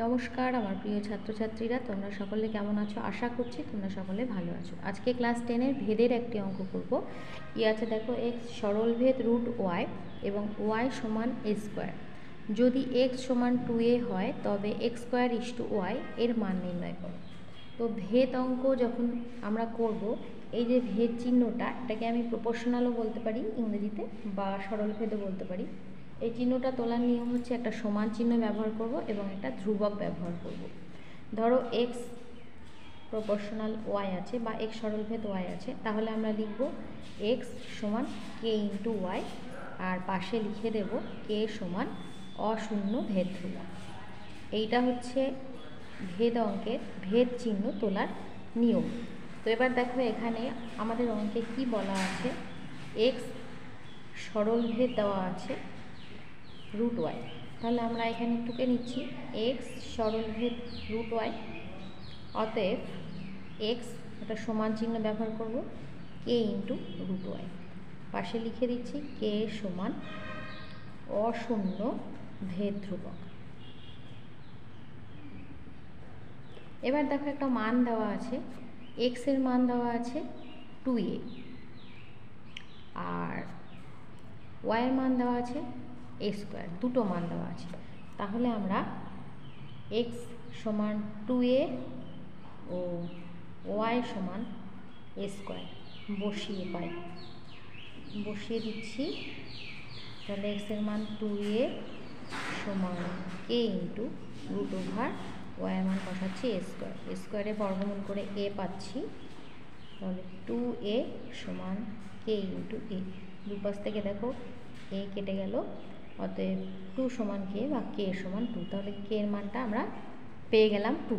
নমস্কার আমার প্রিয় ছাত্রছাত্রীরা, তোমরা সকলে কেমন আছো? আশা করছি তোমরা সকলে ভালো আছো। আজকে ক্লাস 10-এর ভেদের একটি অঙ্ক করব। কি আছে দেখো, এক্স সরল ভেদ রুট ওয়াই এবং ওয়াই সমান এ স্কোয়ার। যদি এক্স সমান 2a হয় তবে x square is two y এর মান নির্ণয় করো। তো ভেদ অঙ্ক যখন আমরা করব, এই যে ভেদ চিহ্নটা, এটাকে আমি প্রপোর্শনালও বলতে পারি ইংরেজিতে, বা সরল ভেদও বলতে পারি। এই চিহ্নটা তোলার নিয়ম হচ্ছে একটা সমান চিহ্ন ব্যবহার করব এবং একটা ধ্রুবক ব্যবহার করব। ধরো এক্স প্রপোর্শনাল ওয়াই আছে বা এক্স সরলভেদ ওয়াই আছে, তাহলে আমরা লিখব এক্স সমান কে ইন্টু ওয়াই, আর পাশে লিখে দেব কে সমান অশূন্য ভেদ ধ্রুবক। এইটা হচ্ছে ভেদ অঙ্কের ভেদ চিহ্ন তোলার নিয়ম। তো এবার দেখো এখানে আমাদের অঙ্কে কি বলা আছে, এক্স সরলভেদ দেওয়া আছে রুট ওয়াই। তাহলে আমরা এখানে টুকে নিচ্ছি এক্স সরলভেদ রুট ওয়াই, অতএব এক্স একটা সমান চিহ্ন ব্যবহার করব কে ইন্টু রুট ওয়াই, পাশে লিখে দিচ্ছি কে সমান অশূন্য ভেদ ধ্রুবক। এবার দেখো একটা মান দেওয়া আছে, এক্স এর মান দেওয়া আছে 2a আর ওয়াই এর মান দেওয়া আছে এ স্কোয়ার, দুটো মান দেওয়া আছে। তাহলে আমরা এক্স সমান 2a ও ওয়াই সমান এ স্কোয়ার বসিয়ে দিচ্ছি। তাহলে এক্স এর মান 2a সমান কে ইন্টু রুট ওভার ওয়াই এর মান বসাচ্ছি এ স্কোয়ার, স্কোয়ারে বর্গমূল করে এ পাচ্ছি। তাহলে 2a সমান কে ইন্টু এ, দুপাশ থেকে দেখো এ কেটে গেল, অতএব 2 সমান কে বা কে সমান 2। তাহলে কে এর মানটা আমরা পেয়ে গেলাম 2।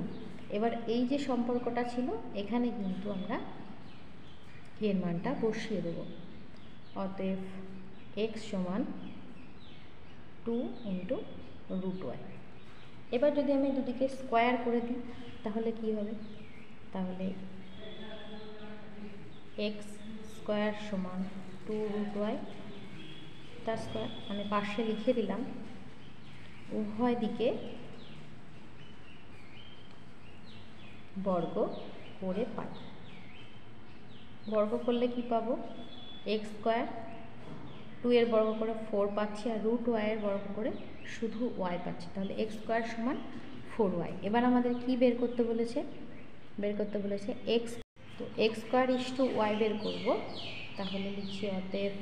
এবার এই যে সম্পর্কটা ছিল, এখানে কিন্তু আমরা কে এর মানটা বসিয়ে দেব। অতএব এক্স সমান 2 ইন্টু রুট ওয়াই। এবার যদি আমি দুদিকে স্কোয়ার করে দিই তাহলে কি হবে, তাহলে এক্স স্কোয়ার সমান 2 রুট ওয়াই তার স্কোয়ার। আমি পাশে লিখে দিলাম, উভয় দিকে বর্গ করে পাই। বর্গ করলে কি পাবো, এক্স স্কোয়ার 2 এর বর্গ করে 4 পাচ্ছি, আর রুট ওয়াই এর বর্গ করে শুধু ওয়াই পাচ্ছি। তাহলে এক্স স্কোয়ার সমান 4y। এবার আমাদের কি বের করতে বলেছে, এক্স। তো x square is two y বের করব। তাহলে লিখছি অতএব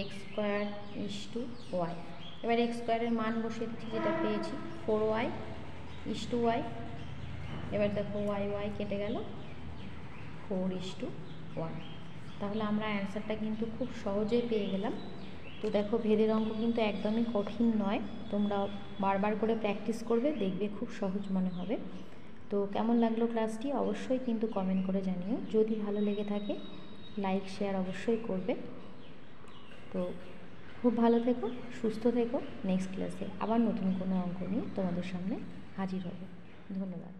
x square is two y. এবার এক্স স্কোয়ারের মান বসিয়ে দিচ্ছি, যেটা পেয়েছি 4y ইস টু ওয়াই। এবার দেখো ওয়াই কেটে গেল, 4 ইস টু 1। তাহলে আমরা অ্যান্সারটা কিন্তু খুব সহজেই পেয়ে গেলাম। তো দেখো ভেদের অঙ্ক কিন্তু একদমই কঠিন নয়, তোমরা বারবার করে প্র্যাকটিস করবে, দেখবে খুব সহজ মনে হবে। তো কেমন লাগলো ক্লাসটি অবশ্যই কিন্তু কমেন্ট করে জানিও। যদি ভালো লেগে থাকে লাইক শেয়ার অবশ্যই করবে। তো খুব ভালো থেকো, সুস্থ থেকো। নেক্সট ক্লাসে আবার নতুন কোনো অঙ্ক নিয়ে তোমাদের সামনে হাজির হব। ধন্যবাদ।